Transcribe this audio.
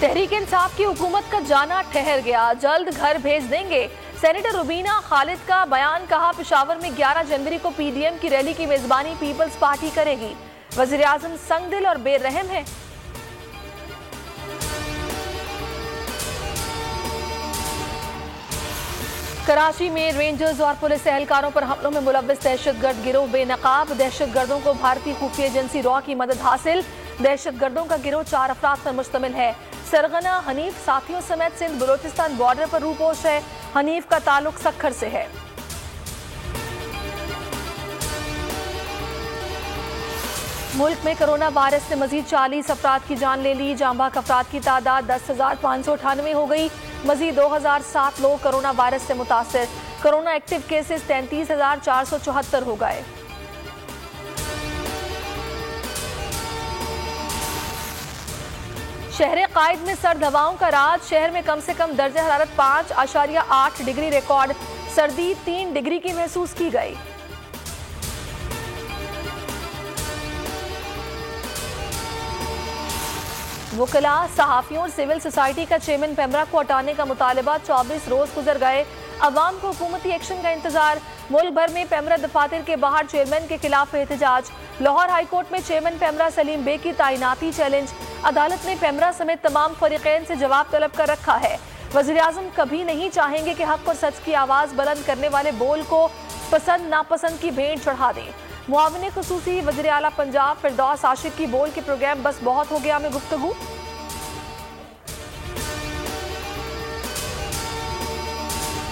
तहरीक इंसाफ की हुकूमत का जाना ठहर गया, जल्द घर भेज देंगे। सेनेटर रुबीना खालिद का बयान, कहा पेशावर में 11 जनवरी को पीडीएम की रैली की मेजबानी पीपल्स पार्टी करेगी। वजीर आजम संगदिल और बेरहम है। कराची में रेंजर्स और पुलिस एहलकारों पर हमलों में मुलव्विस दहशतगर्द गिरोह बेनकाब। दहशतगर्दों को भारतीय खुफिया एजेंसी रॉ की मदद हासिल। दहशतगर्दों का गिरोह 4 अफराद पर मुश्तमिल है। सरगना हनीफ साथियों समेत सिंध बलोचिस्तान बॉर्डर पर रूपोश है। हनीफ का ताल्लुक सक्खर से है। मुल्क में कोरोना वायरस ने मजीद 40 अफराद की जान ले ली। जांबाक अफराद की तादाद 10,598 हो गई। मजीद 2007 लोग कोरोना वायरस से मुतासर। कोरोना एक्टिव केसेस 33,474 हो गए। शहर कायद में सर्द हवाओं का राज। शहर में कम से कम दर्जा हरारत 5.8 डिग्री रिकॉर्ड। सर्दी 3 डिग्री की महसूस की गई। वकला, सहाफियों और सिविल सोसाइटी का चेयरमैन पेमरा को हटाने का मुतालबा। 24 रोज गुजर गए, अवाम को हुकूमती एक्शन का इंतजार। मुल्क भर में पेमरा दफातर के बाहर चेयरमैन के खिलाफ एहतजाज। लाहौर हाईकोर्ट में चेयरमैन पेमरा सलीम बे की तैनाती चैलेंज। अदालत ने पेमरा समेत तमाम फरीकैन से जवाब तलब कर रखा है। वज़ीर आज़म कभी नहीं चाहेंगे कि हक और सच की आवाज़ बुलंद करने वाले बोल को पसंद नापसंद की भेंट चढ़ा दें। मुआविन खुसूसी वज़ीर आला पंजाब फिरदौस आशिक की बोल के प्रोग्राम बस बहुत हो गया में गुफ्तगू।